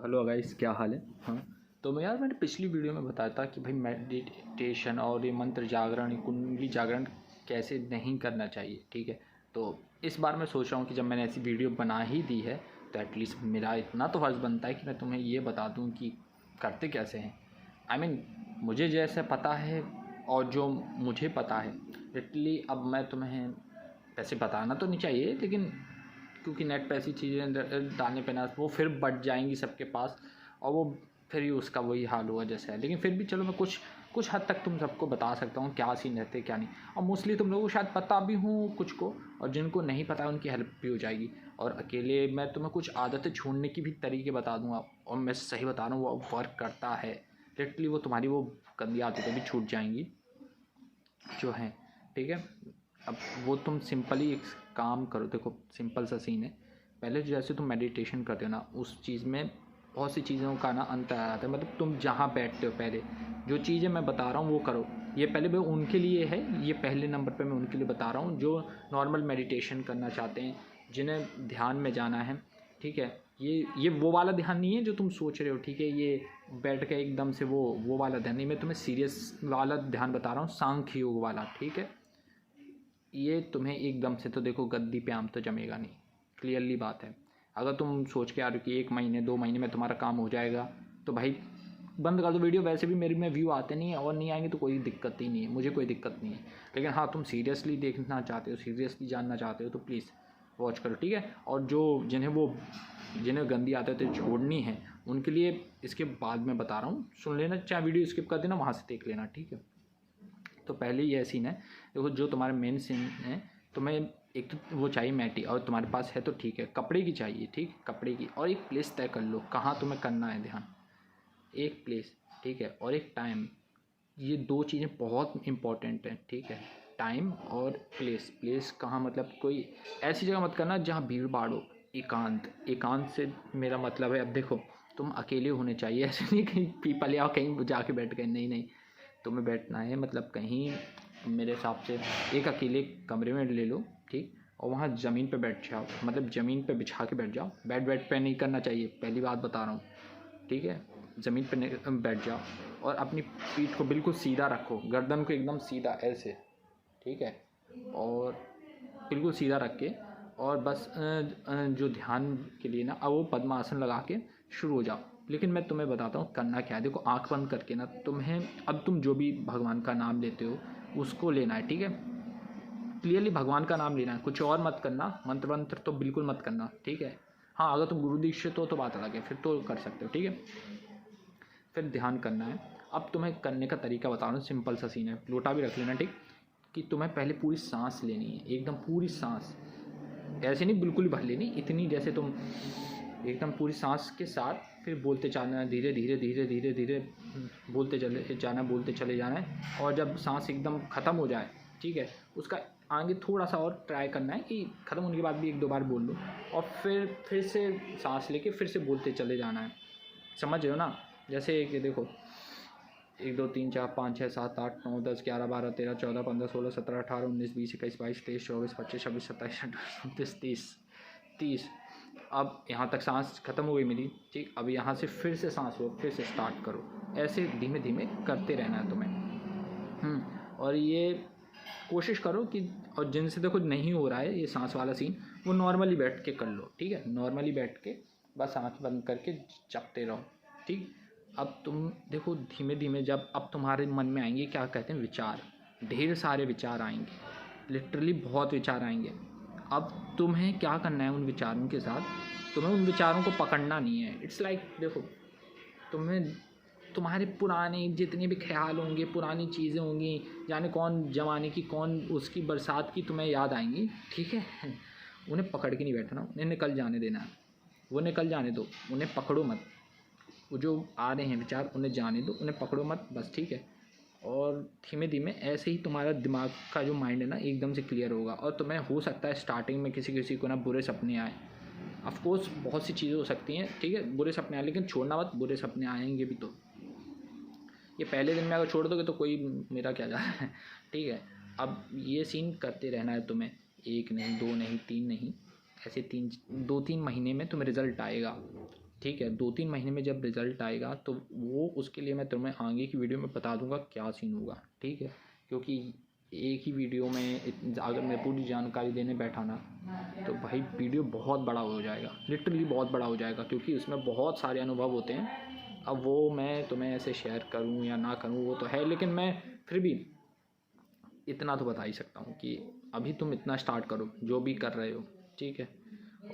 Hello guys, क्या हाल है। हाँ, तो मैंने पिछली वीडियो में बताया था कि भाई मेडिटेशन और ये मंत्र जागरण, ये कुंडली जागरण कैसे नहीं करना चाहिए। ठीक है, तो इस बार मैं सोच रहा हूँ कि जब मैंने ऐसी वीडियो बना ही दी है तो एटलीस्ट मेरा इतना तो फ़र्ज़ बनता है कि मैं तुम्हें ये बता दूँ कि करते कैसे हैं। मुझे जैसे पता है और जो मुझे पता है लिटरली, अब मैं तुम्हें वैसे बताना तो नहीं चाहिए, लेकिन क्योंकि नेट पे ऐसी चीज़ें डालने पे ना वो फिर बढ़ जाएंगी सबके पास, और वो फिर ही उसका वही हाल हुआ जैसा है। लेकिन फिर भी चलो, मैं कुछ हद तक तुम सबको बता सकता हूँ क्या सीन रहते क्या नहीं। और मोस्टली तुम लोगों को शायद पता भी हूँ कुछ को, और जिनको नहीं पता है उनकी हेल्प भी हो जाएगी। और अकेले मैं तुम्हें कुछ आदतें छोड़ने की भी तरीके बता दूँगा, और मैं सही बता रहा हूँ वो वर्क करता है लिटरली। वो तुम्हारी वो गंदी आदतें भी छूट जाएंगी जो हैं। ठीक है, अब वो तुम सिंपली एक काम करो। देखो, सिंपल सा सीन है। पहले जैसे तुम मेडिटेशन करते हो ना, उस चीज़ में बहुत सी चीज़ों का ना अंतर आ जाता है। मतलब तुम जहाँ बैठते हो, पहले जो चीज़ें मैं बता रहा हूँ वो करो। ये पहले मैं उनके लिए है, ये पहले नंबर पे मैं उनके लिए बता रहा हूँ जो नॉर्मल मेडिटेशन करना चाहते हैं, जिन्हें ध्यान में जाना है। ठीक है, ये वो वाला ध्यान नहीं है जो तुम सोच रहे हो। ठीक है, ये बैठ के एकदम से वो वाला ध्यान नहीं, मैं तुम्हें सीरियस वाला ध्यान बता रहा हूँ, सांख्य योग वाला। ठीक है, ये तुम्हें एकदम से तो देखो गद्दी पे आम तो जमेगा नहीं, क्लियरली बात है। अगर तुम सोच के आ रहे हो कि 1 महीने 2 महीने में तुम्हारा काम हो जाएगा, तो भाई बंद कर दो वीडियो। वैसे भी मेरे में व्यू आते नहीं है, और नहीं आएंगे तो कोई दिक्कत ही नहीं है, मुझे कोई दिक्कत नहीं है। लेकिन हाँ, तुम सीरियसली देखना चाहते हो, सीरियसली जानना चाहते हो, तो प्लीज़ वॉच करो। ठीक है, और जिन्हें गंदी आदतें छोड़नी है उनके लिए इसके बाद में बता रहा हूँ, सुन लेना, चाहे वीडियो स्किप कर देना, वहाँ से देख लेना। ठीक है, तो पहले ये सीन है। देखो, जो तुम्हारा मेन सीन है, तुम्हें एक तो वो चाहिए मैटी, और तुम्हारे पास है तो ठीक है, कपड़े की चाहिए। ठीक, कपड़े की, और एक प्लेस तय कर लो कहाँ तुम्हें करना है ध्यान। एक प्लेस, ठीक है, और एक टाइम। ये 2 चीज़ें बहुत इंपॉर्टेंट हैं। ठीक है, टाइम और प्लेस। प्लेस कहाँ, मतलब कोई ऐसी जगह मत करना जहाँ भीड़ भाड़ हो। एकांत से मेरा मतलब है, अब देखो, तुम अकेले होने चाहिए। ऐसे नहीं कहीं पीपल या कहीं जाके बैठ गए, नहीं नहीं, तुम्हें बैठना है मतलब कहीं मेरे हिसाब से एक अकेले कमरे में ले लो। ठीक, और वहाँ ज़मीन पे बैठ जाओ, मतलब ज़मीन पे बिछा के बैठ जाओ। बेड पे नहीं करना चाहिए, पहली बात बता रहा हूँ। ठीक है, ज़मीन पे बैठ जाओ, और अपनी पीठ को बिल्कुल सीधा रखो, गर्दन को एकदम सीधा ऐसे। ठीक है, और बिल्कुल सीधा रख के, और बस जो ध्यान के लिए ना, अब वो पद्मासन लगा के शुरू हो जाओ। लेकिन मैं तुम्हें बताता हूँ करना क्या है। देखो, आँख बंद करके ना तुम्हें, अब तुम जो भी भगवान का नाम लेते हो उसको लेना है। ठीक है, क्लियरली भगवान का नाम लेना है, कुछ और मत करना। मंत्र तो बिल्कुल मत करना। ठीक है, हाँ, अगर तुम गुरु दीक्षित हो तो बात अलग है, फिर तो कर सकते हो। ठीक है, फिर ध्यान करना है। अब तुम्हें करने का तरीका बता रहा हूँ, सिंपल सा सीन है। लोटा भी रख लेना। ठीक, कि तुम्हें पहले पूरी सांस लेनी है, एकदम पूरी सांस। ऐसे नहीं बिल्कुल ही भर लेनी, इतनी जैसे तुम एकदम पूरी सांस के साथ फिर बोलते जाना, धीरे धीरे धीरे धीरे धीरे बोलते चले जाना है। और जब सांस एकदम ख़त्म हो जाए, ठीक है, उसका आगे थोड़ा सा और ट्राई करना है कि ख़त्म होने के बाद भी 1-2 बार बोल लो, और फिर से सांस लेके फिर से बोलते चले जाना है। समझ रहे हो ना? जैसे कि देखो, 1 2 3 4 5 6 7 8 9 10 11 12 13 14 15 16 17 18 19 20 21 22 23 24 25 26 27 28 29 30। अब यहाँ तक सांस खत्म हो गई मेरी। ठीक, अब यहाँ से फिर से सांस लो, फिर से स्टार्ट करो। ऐसे धीमे धीमे करते रहना है तुम्हें। और ये कोशिश करो कि, और जिनसे देखो नहीं हो रहा है ये सांस वाला सीन, वो नॉर्मली बैठ के कर लो। ठीक है, नॉर्मली बैठ के बस आँख बंद करके जपते रहो। ठीक, अब तुम देखो धीमे धीमे, जब अब तुम्हारे मन में आएंगे, क्या कहते हैं, विचार, ढेर सारे विचार आएंगे, लिटरली बहुत विचार आएंगे। अब तुम्हें क्या करना है उन विचारों के साथ, तुम्हें उन विचारों को पकड़ना नहीं है। इट्स लाइक देखो, तुम्हें तुम्हारे पुराने जितने भी ख्याल होंगे, पुरानी चीज़ें होंगी, जाने कौन ज़माने की, कौन उसकी बरसात की तुम्हें याद आएंगी। ठीक है, उन्हें पकड़ के नहीं बैठना, उन्हें निकल जाने देना है। वो निकल जाने दो, उन्हें पकड़ो मत। वो जो आ रहे हैं विचार, उन्हें जाने दो, उन्हें पकड़ो मत, बस। ठीक है, और धीमे धीमे ऐसे ही तुम्हारा दिमाग का जो माइंड है ना एकदम से क्लियर होगा। और तुम्हें हो सकता है स्टार्टिंग में किसी किसी को ना बुरे सपने आए, ऑफ कोर्स बहुत सी चीज़ें हो सकती हैं। ठीक है, बुरे सपने आए, लेकिन छोड़ना मत, बुरे सपने आएंगे भी तो ये पहले दिन में अगर छोड़ दोगे तो कोई मेरा क्या जा रहा है। ठीक है, अब ये सीन करते रहना है तुम्हें, 1 नहीं 2 नहीं 3 नहीं, ऐसे 2-3 महीने में तुम्हें रिज़ल्ट आएगा। ठीक है। 2-3 महीने में जब रिज़ल्ट आएगा तो वो उसके लिए मैं तुम्हें आगे की वीडियो में बता दूंगा क्या सीन होगा, ठीक है। क्योंकि एक ही वीडियो में अगर मैं पूरी जानकारी देने बैठा ना तो भाई वीडियो बहुत बड़ा हो जाएगा, लिटरली बहुत बड़ा हो जाएगा, क्योंकि उसमें बहुत सारे अनुभव होते हैं। अब वो मैं तुम्हें ऐसे शेयर करूं या ना करूं वो तो है, लेकिन मैं फिर भी इतना तो बता ही सकता हूँ कि अभी तुम इतना स्टार्ट करो जो भी कर रहे हो, ठीक है।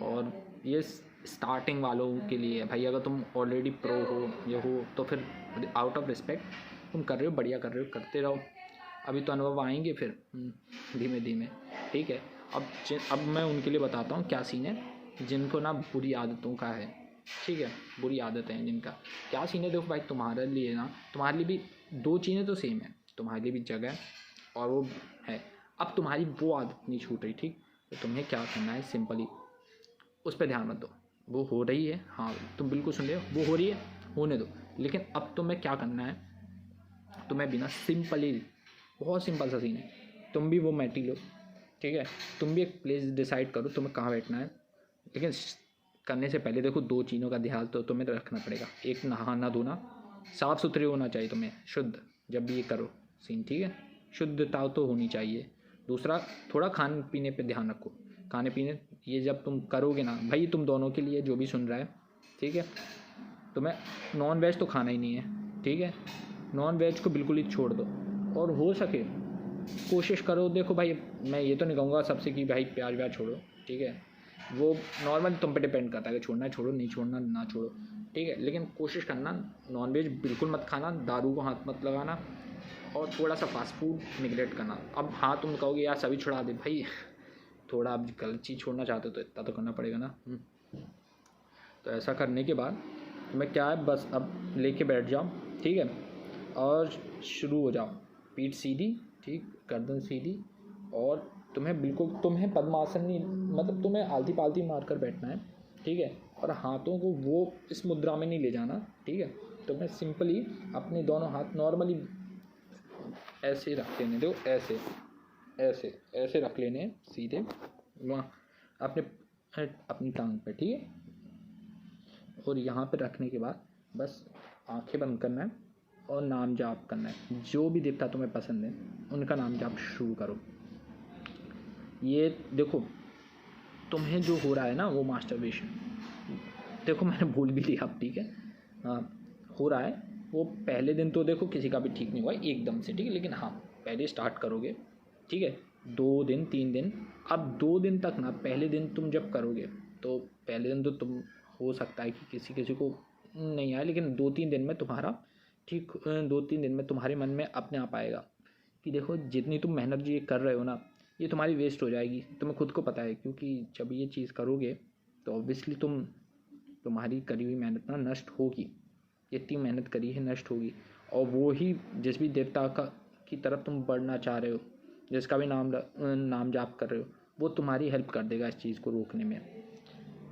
और ये स्टार्टिंग वालों के लिए है भाई। अगर तुम ऑलरेडी प्रो हो ये हो तो फिर आउट ऑफ रिस्पेक्ट तुम कर रहे हो, बढ़िया कर रहे हो, करते रहो। अभी तो अनुभव आएंगे फिर धीमे धीमे, ठीक है। अब मैं उनके लिए बताता हूँ क्या सीन है जिनको ना बुरी आदतों का है, ठीक है, बुरी आदतें हैं जिनका। क्या सीन है देखो भाई, तुम्हारे लिए ना, तुम्हारे लिए भी दो चीज़ें तो सेम है, तुम्हारे लिए भी जगह और वो है। अब तुम्हारी वो आदत नहीं छूट रही, ठीक, तो तुम्हें क्या करना है, सिंपली उस पर ध्यान मत दो। वो हो रही है, हाँ तुम बिल्कुल सुन रहे हो, वो हो रही है, होने दो। लेकिन अब तुम्हें क्या करना है, तुम्हें बिना सिंपली, बहुत सिंपल सा सीन है, तुम भी वो मैटी लो, ठीक है। तुम भी एक प्लेस डिसाइड करो तुम्हें कहाँ बैठना है। लेकिन करने से पहले देखो दो चीज़ों का ध्यान तो तुम्हें रखना पड़ेगा। एक, नहाना धोना साफ़ सुथरे होना चाहिए तुम्हें, शुद्ध, जब भी ये करो सीन, ठीक है, शुद्धता तो होनी चाहिए। दूसरा, थोड़ा खाने पीने पे ध्यान रखो। खाने पीने ये जब तुम करोगे ना भाई, तुम दोनों के लिए जो भी सुन रहा है, ठीक है, तुम्हें नॉन वेज तो खाना ही नहीं है, ठीक है। नॉन वेज को बिल्कुल ही छोड़ दो, और हो सके कोशिश करो। देखो भाई, मैं ये तो नहीं कहूँगा सबसे कि भाई प्याज व्याज छोड़ो, ठीक है, वो नॉर्मल तुम पे डिपेंड करता है कि छोड़ना है छोड़ो, नहीं छोड़ना ना छोड़ो, ठीक है। लेकिन कोशिश करना नॉन वेज बिल्कुल मत खाना, दारू को हाथ मत लगाना, और थोड़ा सा फास्ट फूड निगलेक्ट करना। अब हाँ तुम कहोगे यार सभी छुड़ा दे, भाई थोड़ा अब गलत चीज़ छोड़ना चाहते हो तो इतना तो करना पड़ेगा ना। तो ऐसा करने के बाद तुम्हें क्या है, बस अब लेके बैठ जाओ, ठीक है, और शुरू हो जाओ। पीठ सीधी, ठीक, गर्दन सीधी, और तुम्हें बिल्कुल, तुम्हें पद्मासन नहीं, मतलब तुम्हें आलती पालती मार कर बैठना है, ठीक है। और हाथों को वो इस मुद्रा में नहीं ले जाना, ठीक है। तुम्हें सिंपली अपने दोनों हाथ नॉर्मली ऐसे रख लेने दो, ऐसे ऐसे ऐसे रख लेने सीधे वहाँ अपने अपनी टांग पे, ठीक है। और यहाँ पे रखने के बाद बस आंखें बंद करना है और नाम जाप करना है। जो भी देवता तुम्हें पसंद है उनका नाम जाप शुरू करो। ये देखो, तुम्हें जो हो रहा है ना वो मास्टरबेशन, देखो मैंने भूल भी लिया अब, ठीक है, हाँ हो रहा है। वो पहले दिन तो देखो किसी का भी ठीक नहीं हुआ एकदम से, ठीक है, लेकिन हाँ पहले स्टार्ट करोगे, ठीक है, 2 दिन 3 दिन, अब 2 दिन तक ना, पहले दिन तुम जब करोगे तो पहले दिन तो तुम, हो सकता है कि किसी किसी को नहीं आए, लेकिन 2-3 दिन में तुम्हारा ठीक, 2-3 दिन में तुम्हारे मन में अपने आप आएगा कि देखो जितनी तुम मेहनत ये कर रहे हो ना, ये तुम्हारी वेस्ट हो जाएगी, तुम्हें खुद को पता है। क्योंकि जब ये चीज़ करोगे तो ऑब्वियसली तुम्हारी करी हुई मेहनत ना नष्ट होगी, इतनी मेहनत करी है नष्ट होगी। और वो ही जिस भी देवता का की तरफ तुम बढ़ना चाह रहे हो, जिसका भी नाम जाप कर रहे हो, वो तुम्हारी हेल्प कर देगा इस चीज़ को रोकने में।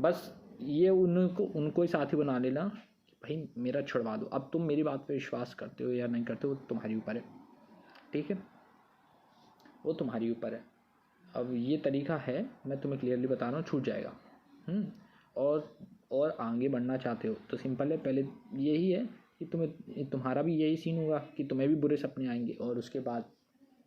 बस ये उनको ही साथी बना लेना कि भाई मेरा छुड़वा दो। अब तुम मेरी बात पे विश्वास करते हो या नहीं करते हो तुम्हारी ऊपर है, ठीक है, वो तुम्हारी ऊपर है। अब ये तरीका है, मैं तुम्हें क्लियरली बता रहा हूँ, छूट जाएगा। और आगे बढ़ना चाहते हो तो सिंपल है, पहले यही है कि तुम्हारा भी यही सीन होगा कि तुम्हें भी बुरे सपने आएंगे, और उसके बाद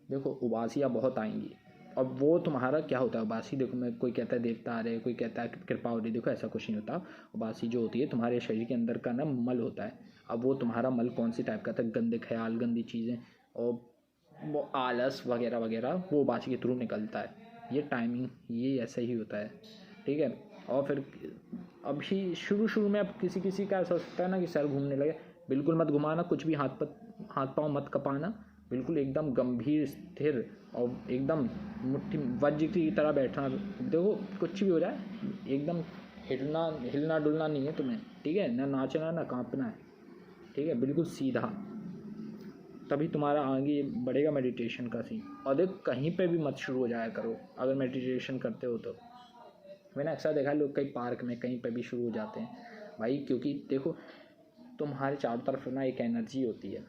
देखो उबासियाँ बहुत आएंगी। अब वो तुम्हारा क्या होता है उबासी, देखो मैं, कोई कहता है देवता आ रहे, कोई कहता है कृपा हो रही, देखो ऐसा कुछ नहीं होता। उबासी जो होती है तुम्हारे शरीर के अंदर का ना मल होता है। अब वो तुम्हारा मल कौन सी टाइप का था, गंदे ख्याल, गंदी चीज़ें और वो आलस वगैरह वगैरह, वो उबासी के थ्रू निकलता है। ये टाइमिंग ये ऐसा ही होता है, ठीक है। और फिर अभी शुरू में अब किसी का ऐसा हो सकता है ना कि सर घूमने लगे, बिल्कुल मत घुमाना, कुछ भी हाथ पाँव मत कपाना, बिल्कुल एकदम गंभीर स्थिर और एकदम मुट्ठी वज्र की तरह बैठना। देखो कुछ भी हो जाए एकदम हिलना डुलना नहीं है तुम्हें, ठीक है, ना नाचना ना कांपना है, ठीक है, बिल्कुल सीधा, तभी तुम्हारा आगे बढ़ेगा मेडिटेशन का सीन। और देखो कहीं पे भी मत शुरू हो जाया करो अगर मेडिटेशन करते हो तो। मैंने अक्सर देखा लोग कहीं पार्क में कहीं पे भी शुरू हो जाते हैं भाई, क्योंकि देखो तुम्हारे चारों तरफ ना एक एनर्जी होती है,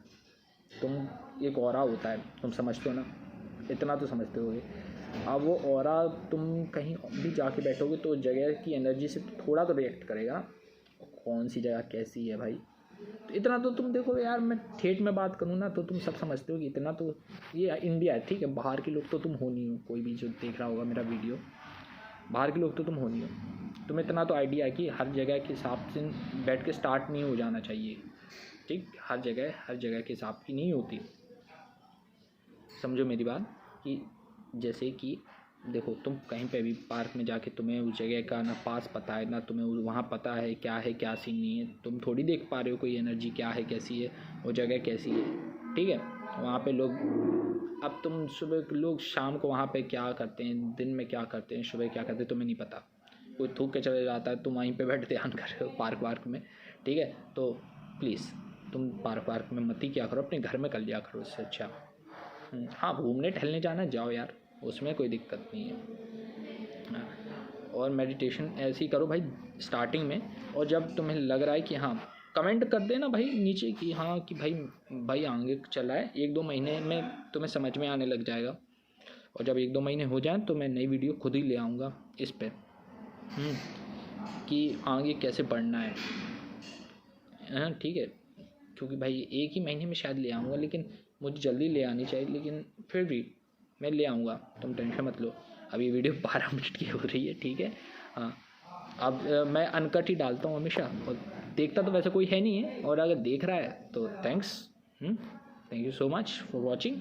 एक ऑरा होता है, तुम समझते हो ना, इतना तो समझते होगे। अब वो ऑरा तुम कहीं भी जाके बैठोगे तो जगह की एनर्जी से थोड़ा तो रिएक्ट करेगा, कौन सी जगह कैसी है भाई। तो इतना तो तुम देखो यार, मैं ठेठ में बात करूँ ना तो तुम सब समझते हो कि इतना तो ये इंडिया है, ठीक है। बाहर के लोग तो तुम हो नहीं हो, कोई भी जो देख रहा होगा मेरा वीडियो, बाहर के लोग तो तुम हो नहीं हो। तुम्हें इतना तो आइडिया है कि हर जगह के हिसाब से बैठ के स्टार्ट नहीं हो जाना चाहिए, ठीक। हर जगह के हिसाब की नहीं होती। समझो मेरी बात कि जैसे कि देखो, तुम कहीं पे भी पार्क में जाके तुम्हें उस जगह का ना पास पता है, ना तुम्हें वहाँ पता है क्या सीन नहीं है, तुम थोड़ी देख पा रहे हो कोई एनर्जी क्या है, कैसी है वो जगह, कैसी है, ठीक है। वहाँ पे लोग, अब तुम सुबह, लोग शाम को वहाँ पे क्या करते हैं, दिन में क्या करते हैं, सुबह क्या करते हैं, तुम्हें नहीं पता। कोई थूक के चले जाता है, तुम वहीं पे बैठ ध्यान कर रहे हो पार्क वार्क में, ठीक है। तो प्लीज़ तुम पार्क वार्क में मत ही क्या करो, अपने घर में कर लिया करो, इससे अच्छा। हाँ, घूमने टहलने जाना जाओ यार, उसमें कोई दिक्कत नहीं है। और मेडिटेशन ऐसे ही करो भाई स्टार्टिंग में, और जब तुम्हें लग रहा है कि हाँ, कमेंट कर देना भाई नीचे कि हाँ कि भाई आगे चला है, 1-2 महीने में तुम्हें समझ में आने लग जाएगा। और जब 1-2 महीने हो जाएं तो मैं नई वीडियो खुद ही ले आऊँगा इस पर, कि आगे कैसे बढ़ना है, हाँ ठीक है। क्योंकि भाई 1 ही महीने में शायद ले आऊँगा, लेकिन मुझे जल्दी ले आनी चाहिए, लेकिन फिर भी मैं ले आऊँगा, तुम टेंशन मत लो। अभी वीडियो 12 मिनट की हो रही है, ठीक है। हाँ, अब मैं अनकट ही डालता हूँ हमेशा, और देखता तो वैसे कोई है नहीं है, और अगर देख रहा है तो thanks, thank you so much for watching.